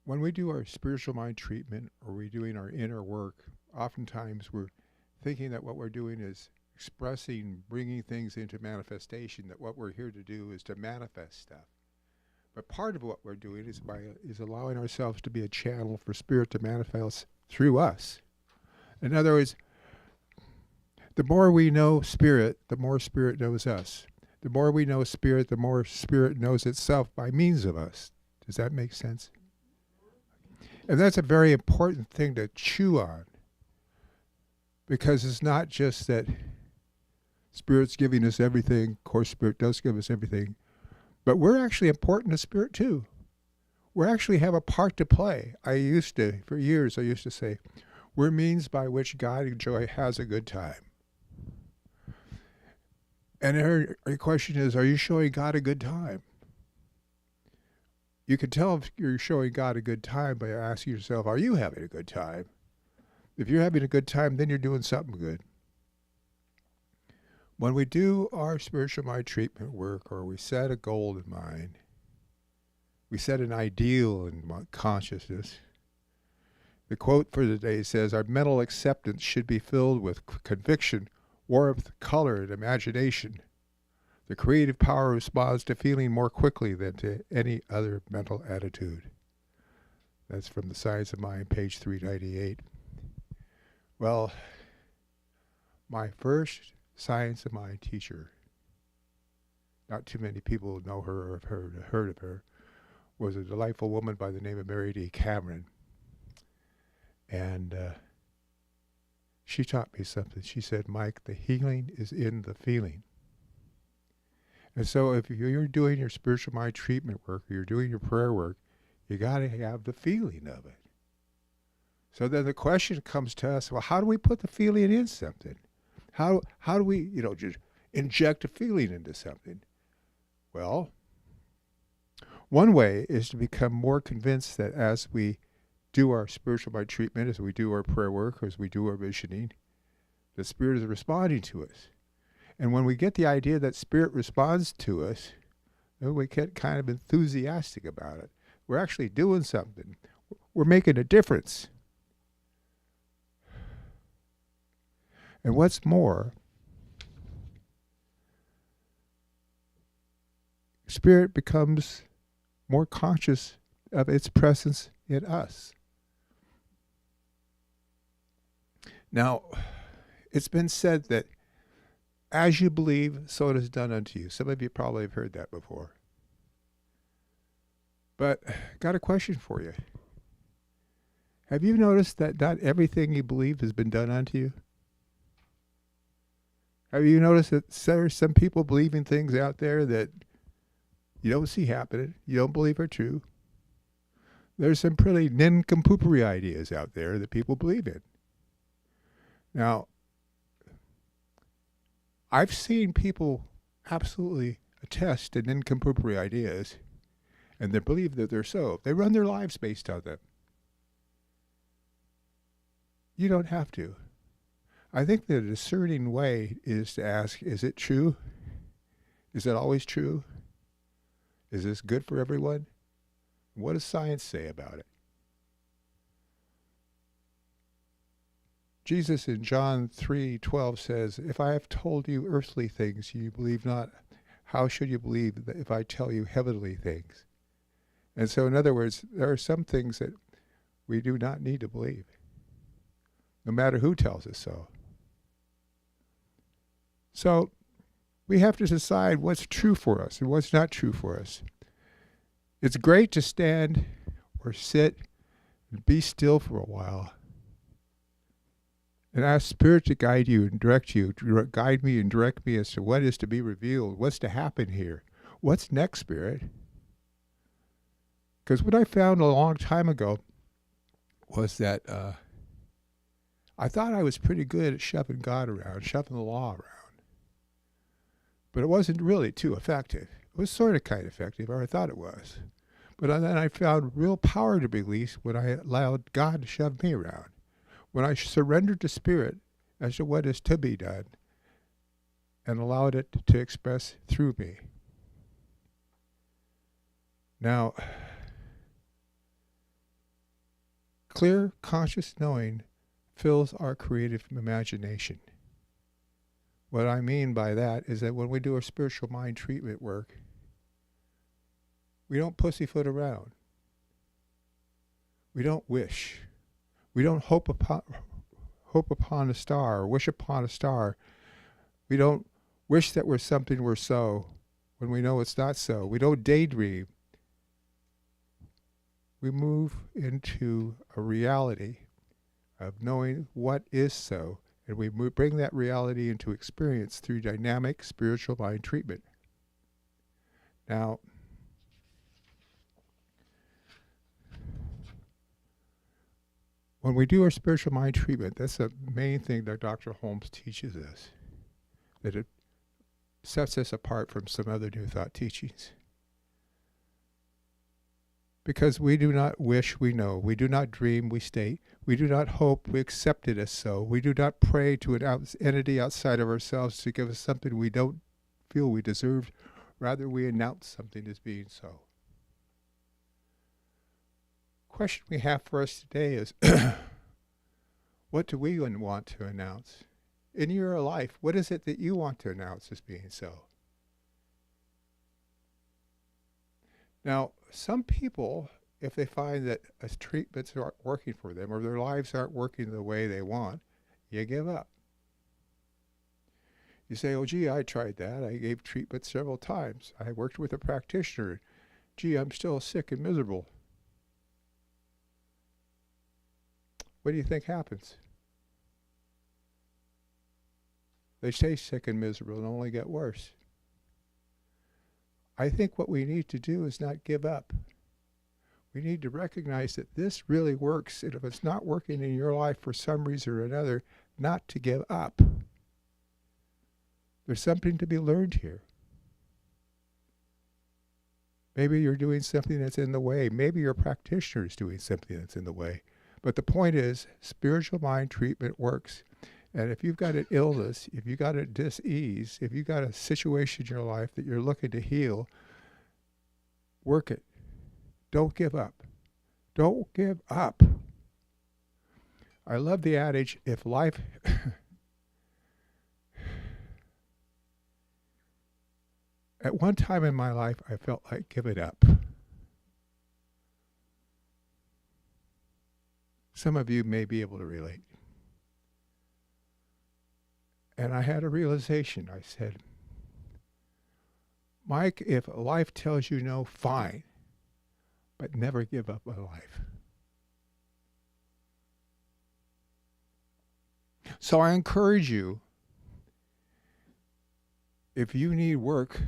when we do our spiritual mind treatment or we're doing our inner work, oftentimes we're thinking that what we're doing is expressing, bringing things into manifestation, that what we're here to do is to manifest stuff. But part of what we're doing is allowing ourselves to be a channel for Spirit to manifest through us. In other words, the more we know Spirit, the more Spirit knows us. The more we know Spirit, the more Spirit knows itself by means of us. Does that make sense? And that's a very important thing to chew on, because it's not just that Spirit's giving us everything. Of course, Spirit does give us everything, but we're actually important to Spirit too. We actually have a part to play. For years, I used to say, we're means by which God and joy has a good time. And her question is, are you showing God a good time? You can tell if you're showing God a good time by asking yourself, are you having a good time? If you're having a good time, then you're doing something good. When we do our spiritual mind treatment work, or we set a goal in mind, we set an ideal in consciousness. The quote for the day says, our mental acceptance should be filled with conviction, warmth, color, and imagination. The creative power responds to feeling more quickly than to any other mental attitude. That's from the Science of Mind, page 398. Well, my first Science of Mind teacher, not too many people know her or have heard of her, was a delightful woman by the name of Mary D. Cameron. And she taught me something. She said, Mike, the healing is in the feeling. And so if you're doing your spiritual mind treatment work, or you're doing your prayer work, you got to have the feeling of it. So then the question comes to us, well, how do we put the feeling in something? How do we, just inject a feeling into something? Well, one way is to become more convinced that as we do our spiritual mind treatment, as we do our prayer work, as we do our visioning, the Spirit is responding to us. And when we get the idea that Spirit responds to us, then we get kind of enthusiastic about it. We're actually doing something. We're making a difference. And what's more, Spirit becomes more conscious of its presence in us. Now, it's been said that as you believe, so it is done unto you. Some of you probably have heard that before. But got a question for you. Have you noticed that not everything you believe has been done unto you? Have you noticed that there are some people believing things out there that you don't see happening, you don't believe are true? There's some pretty nincompoopery ideas out there that people believe in. Now, I've seen people absolutely attest to nincompooperi ideas, and they believe that they're so. They run their lives based on them. You don't have to. I think the discerning way is to ask, is it true? Is it always true? Is this good for everyone? What does science say about it? Jesus in John 3:12 says, if I have told you earthly things, you believe not, how should you believe that if I tell you heavenly things? And so, in other words, there are some things that we do not need to believe, no matter who tells us so. So, we have to decide what's true for us and what's not true for us. It's great to stand or sit and be still for a while and ask Spirit to guide you and direct you, to guide me and direct me as to what is to be revealed, what's to happen here, what's next, Spirit. Because what I found a long time ago was that I thought I was pretty good at shoving God around, shoving the law around. But it wasn't really too effective. It was sort of kind of effective, or I thought it was. But then I found real power to be released when I allowed God to shove me around. When I surrendered to Spirit as to what is to be done and allowed it to express through me. Now, clear, conscious knowing fills our creative imagination. What I mean by that is that when we do our spiritual mind treatment work, we don't pussyfoot around. We don't wish. We don't hope upon a star or wish upon a star. We don't wish that we're something we're so when we know it's not so. We don't daydream. We move into a reality of knowing what is so, and we bring that reality into experience through dynamic spiritual mind treatment. Now, when we do our spiritual mind treatment, that's the main thing that Dr. Holmes teaches us, that it sets us apart from some other New Thought teachings. Because we do not wish, we know. We do not dream, we state. We do not hope, we accept it as so. We do not pray to an entity outside of ourselves to give us something we don't feel we deserve. Rather, we announce something as being so. Question we have for us today is, what do we want to announce? In your life, what is it that you want to announce as being so? Now, some people, if they find that treatments aren't working for them or their lives aren't working the way they want, you give up. You say, oh, gee, I tried that. I gave treatment several times. I worked with a practitioner. Gee, I'm still sick and miserable. What do you think happens? They stay sick and miserable and only get worse. I think what we need to do is not give up. We need to recognize that this really works, and if it's not working in your life for some reason or another, not to give up. There's something to be learned here. Maybe you're doing something that's in the way. Maybe your practitioner is doing something that's in the way. But the point is, spiritual mind treatment works. And if you've got an illness, if you've got a dis-ease, if you've got a situation in your life that you're looking to heal, work it. Don't give up. Don't give up. I love the adage, if life At one time in my life, I felt like giving up. Some of you may be able to relate. And I had a realization. I said, Mike, if life tells you no, fine, but never give up on life. So I encourage you, if you need work,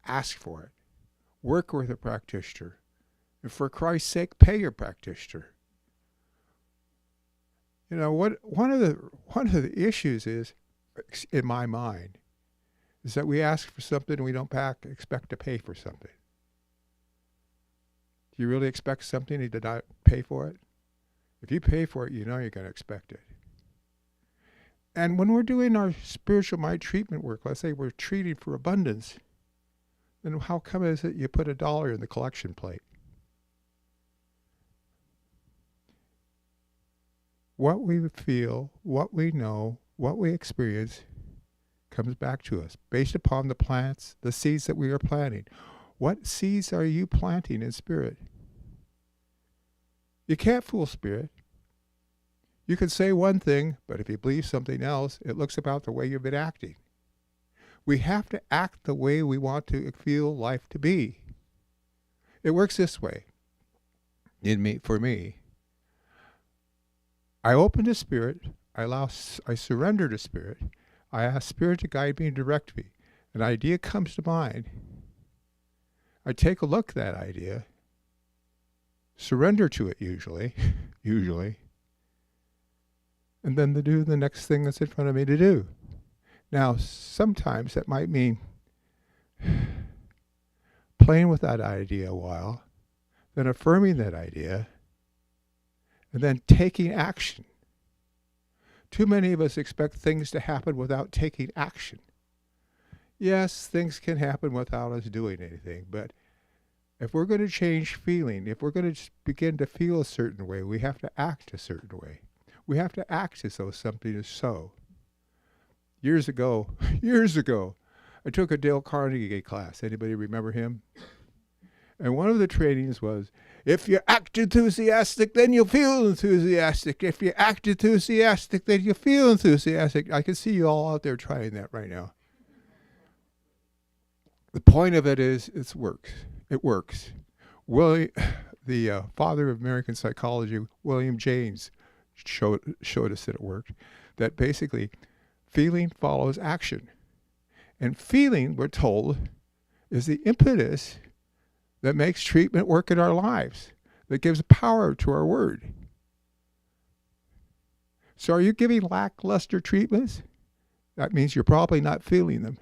ask for it. Work with a practitioner. And for Christ's sake, pay your practitioner. You know, one of the issues is, in my mind, is that we ask for something and we don't expect to pay for something. Do you really expect something and you did not pay for it? If you pay for it, you know you're going to expect it. And when we're doing our spiritual mind treatment work, let's say we're treating for abundance, then how come is it you put $1 in the collection plate? What we feel, what we know, what we experience comes back to us based upon the plants, the seeds that we are planting. What seeds are you planting in spirit? You can't fool spirit. You can say one thing, but if you believe something else, it looks about the way you've been acting. We have to act the way we want to feel life to be. It works this way. For me, I open to spirit, I surrender to spirit, I ask spirit to guide me and direct me. An idea comes to mind. I take a look at that idea, surrender to it usually, and then to do the next thing that's in front of me to do. Now, sometimes that might mean playing with that idea a while, then affirming that idea, and then taking action. Too many of us expect things to happen without taking action. Yes, things can happen without us doing anything, but if we're going to change feeling, if we're going to begin to feel a certain way, we have to act a certain way. We have to act as though something is so. Years ago, I took a Dale Carnegie class. Anybody remember him? And one of the trainings was, if you act enthusiastic, then you'll feel enthusiastic. If you act enthusiastic, then you feel enthusiastic. I can see you all out there trying that right now. The point of it is, it works. It works. The father of American psychology, William James, showed us that it worked. That basically, feeling follows action. And feeling, we're told, is the impetus that makes treatment work in our lives, that gives power to our word. So are you giving lackluster treatments? That means you're probably not feeling them.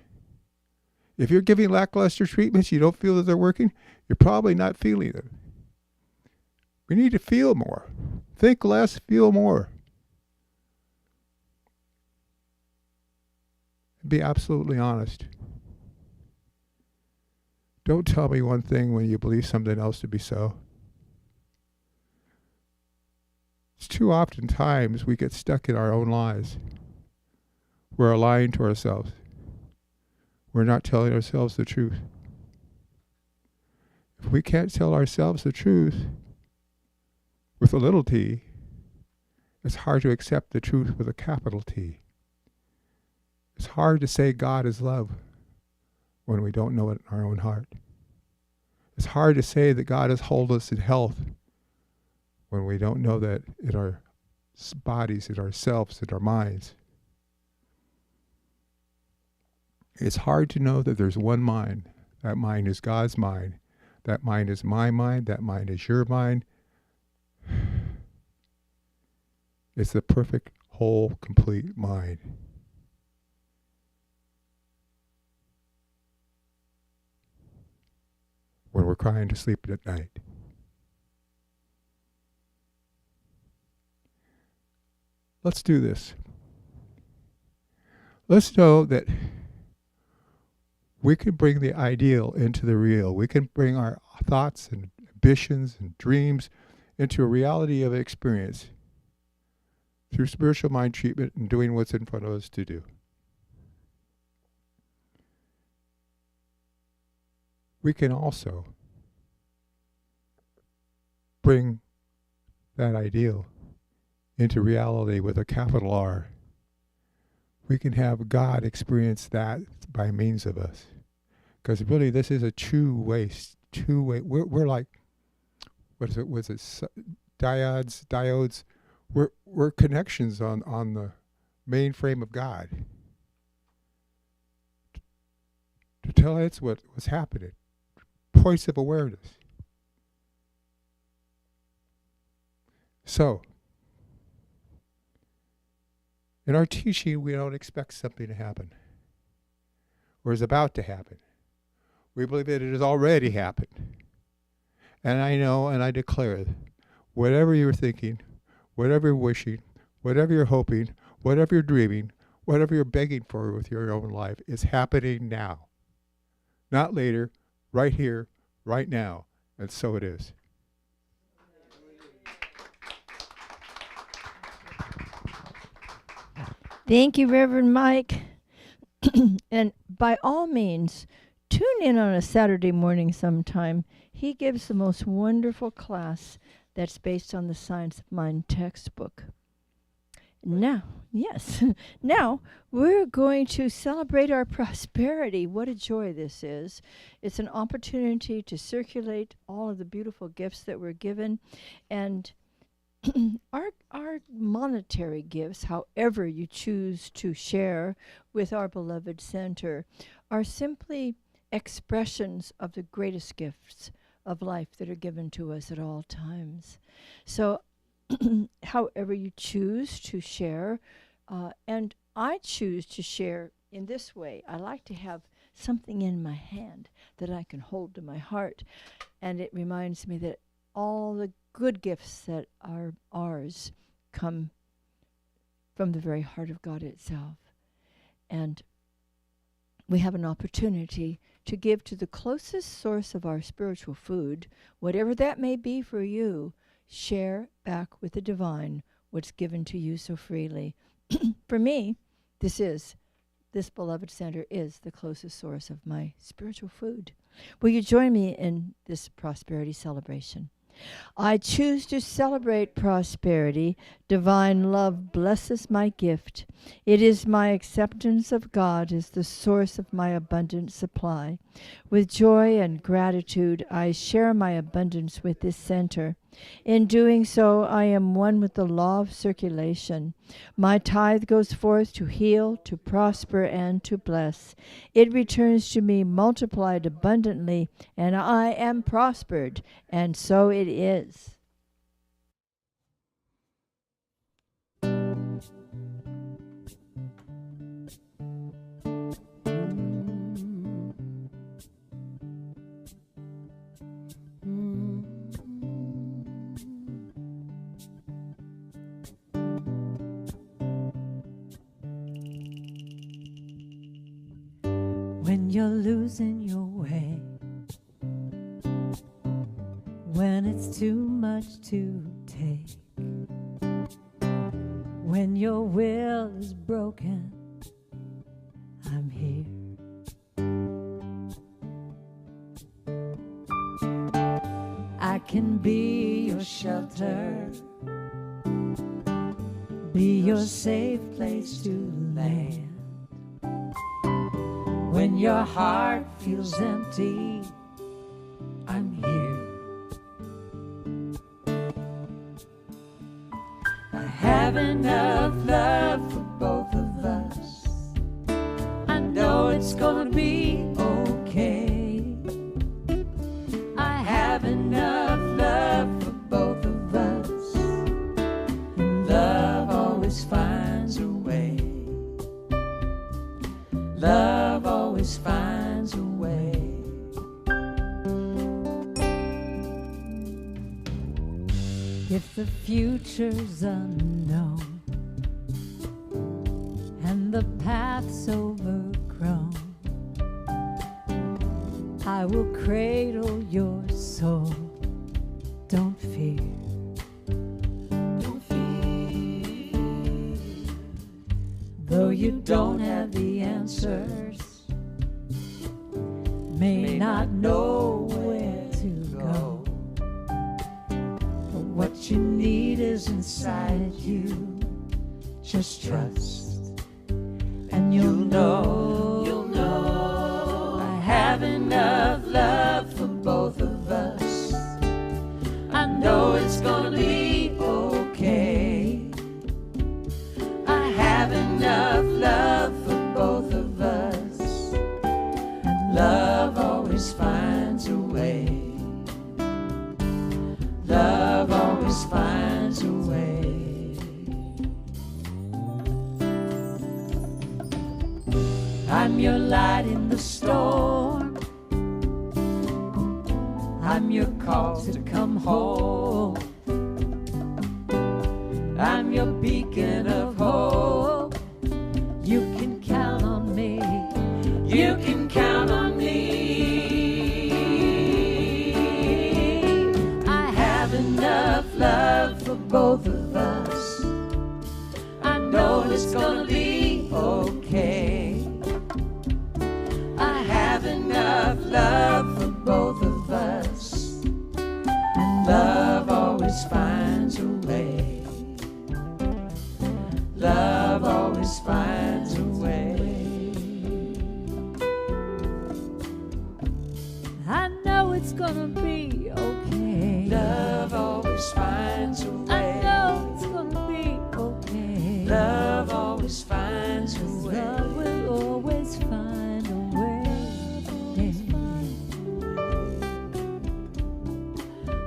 If you're giving lackluster treatments, you don't feel that they're working, you're probably not feeling them. We need to feel more. Think less, feel more. Be absolutely honest. Don't tell me one thing when you believe something else to be so. It's too often times we get stuck in our own lies. We're lying to ourselves. We're not telling ourselves the truth. If we can't tell ourselves the truth with a little t, it's hard to accept the truth with a capital T. It's hard to say God is love when we don't know it in our own heart. It's hard to say that God has held us in health when we don't know that in our bodies, in ourselves, in our minds. It's hard to know that there's one mind. That mind is God's mind. That mind is my mind. That mind is your mind. It's the perfect, whole, complete mind. When we're crying to sleep at night. Let's do this. Let's know that we can bring the ideal into the real. We can bring our thoughts and ambitions and dreams into a reality of experience through spiritual mind treatment and doing what's in front of us to do. we can also bring that ideal into reality with a capital R. We can have God experience that by means of us. Because really, this is a two-way. We're like, what is it? Was it diodes? We're connections on the mainframe of God. To tell us what's happening. Points of awareness. So, in our teaching, we don't expect something to happen, or is about to happen. We believe that it has already happened. And I know and I declare, whatever you're thinking, whatever you're wishing, whatever you're hoping, whatever you're dreaming, whatever you're begging for with your own life is happening now. Not later, right here, right now. And so it is. Thank you, Reverend Mike. And by all means, tune in on a Saturday morning sometime. He gives the most wonderful class that's based on the Science of Mind textbook. Now, yes, now we're going to celebrate our prosperity. What a joy this is. It's an opportunity to circulate all of the beautiful gifts that we're given. And our monetary gifts, however you choose to share with our beloved center, are simply expressions of the greatest gifts of life that are given to us at all times. So however you choose to share, and I choose to share in this way. I like to have something in my hand that I can hold to my heart, and it reminds me that all the good gifts that are ours come from the very heart of God itself. And we have an opportunity to give to the closest source of our spiritual food, whatever that may be for you. Share back with the divine what's given to you so freely. For me, this beloved center is the closest source of my spiritual food. Will you join me in this prosperity celebration? I choose to celebrate prosperity. Divine love blesses my gift. It is my acceptance of God as the source of my abundant supply. With joy and gratitude, I share my abundance with this center. In doing so, I am one with the law of circulation. My tithe goes forth to heal, to prosper, and to bless. It returns to me multiplied abundantly, and I am prospered, and so it is. When you're losing your way, when it's too much to take, when your will is broken, I'm here. I can be your shelter, be your safe place to land. When your heart feels empty, I'm here. I have enough love for both of us. I know it's gonna be okay. I have enough love for both of us. And love always finds a way. Love always finds a way. If the future's unknown and the path's overgrown, I will cradle your soul. Don't fear. Don't fear. Though you don't have the answers, may not know where to go, but what you need is inside you. Just trust, and you'll know I have enough love for both of us. I know it's gonna be okay. I have enough love for both of us. And love always finds a way. Love always finds a way. I'm your light in the storm. I'm your call to come home. I'm your beacon of hope. You can count on me. You can count on me. I have enough love for both of us. I know it's gonna be okay. I have enough love for both of us. And love always finds a way. Love always finds a way. I know it's gonna be okay. Love always finds a way. I know it's gonna be okay. Love always finds a way. Love will always find a way.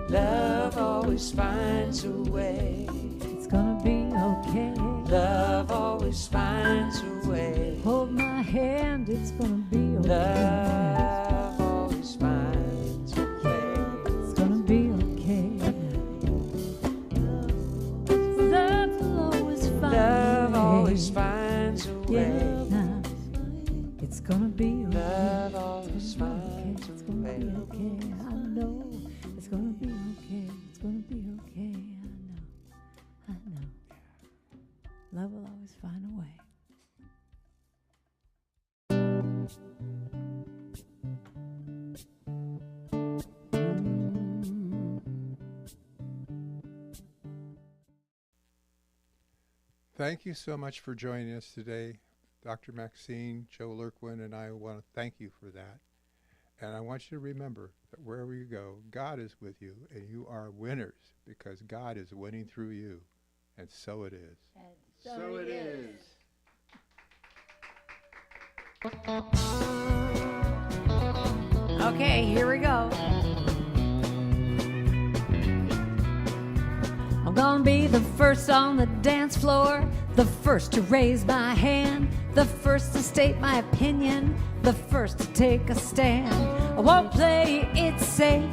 Love always finds a way. It's gonna be okay. Love always finds a way. Hold my hand, it's gonna be okay. Love always finds a way. It's gonna be okay. Love will always find a way. Love always finds a way. Yeah, it's gonna be okay. Love always finds a way. It's gonna be okay. I know it's gonna be okay. It's gonna be okay. I know. Love will always find a way. Thank you so much for joining us today. Dr. Maxine, Joe Lurkwin, and I want to thank you for that. And I want you to remember that wherever you go, God is with you, and you are winners because God is winning through you. And so it is. So it is. Okay, here we go. I'm gonna be the first on the dance floor, the first to raise my hand, the first to state my opinion, the first to take a stand. I won't play it safe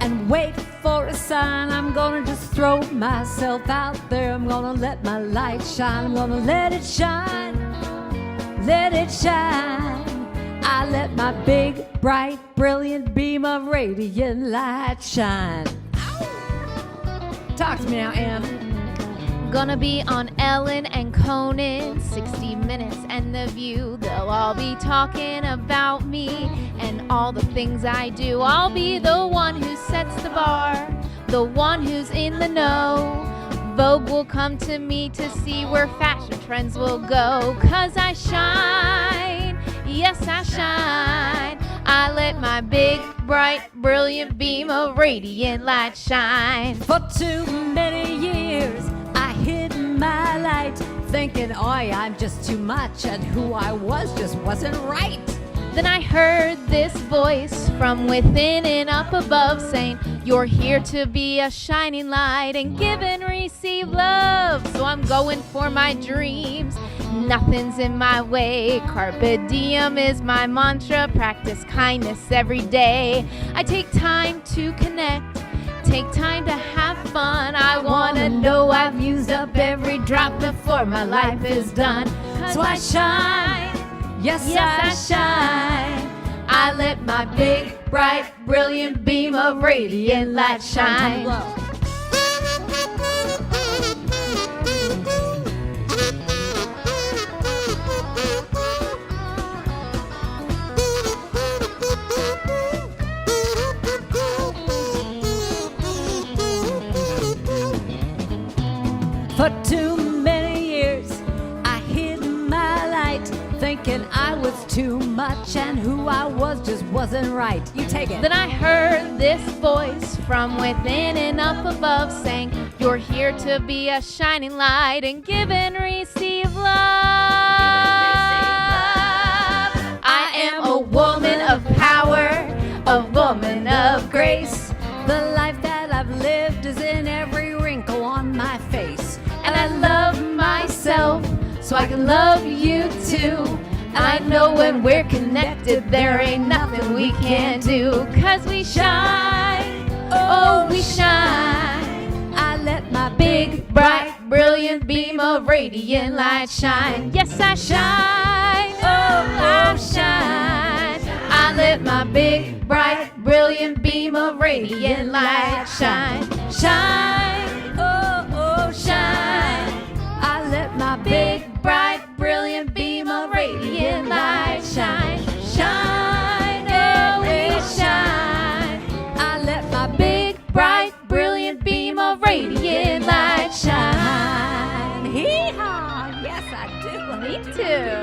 and wait for a sign. I'm gonna just throw myself out there. I'm gonna let my light shine. I'm gonna let it shine, let it shine. I let my big, bright, brilliant beam of radiant light shine. Talk to me now, Em. Gonna be on Ellen and Conan, 60 Minutes and The View. They'll all be talking about me and all the things I do. I'll be the one who sets the bar, the one who's in the know. Vogue will come to me to see where fashion trends will go. 'Cause I shine, yes I shine. I let my big, bright, brilliant beam of radiant light shine. For too many years I hid my light, thinking, oi, I'm just too much, and who I was just wasn't right. Then I heard this voice from within and up above saying, you're here to be a shining light and give and receive love. So I'm going for my dreams. Nothing's in my way. Carpe diem is my mantra. Practice kindness every day. I take time to connect. Take time to have fun. I wanna know I've used up every drop before my life is done. So I shine, yes I shine. I let my big, bright, brilliant beam of radiant light shine. For too many years, I hid my light, thinking I was too much and who I was just wasn't right. You take it. Then I heard this voice from within and up above saying, you're here to be a shining light and give and receive love. I am a woman of power, a woman of grace. The life that I've lived is in every wrinkle on my face. And I love myself so I can love you too. And I know when we're connected there ain't nothing we can't do. 'Cause we shine, oh we shine. I let my big, bright, brilliant beam of radiant light shine. Yes, I shine, oh I shine. I let my big, bright, brilliant beam of radiant light shine. Shine, oh shine. I let my big, bright, brilliant beam of radiant light shine. Shine, oh we shine. I let my big, bright, brilliant beam of radiant light shine. Hee-haw! Yes, I do. Me too.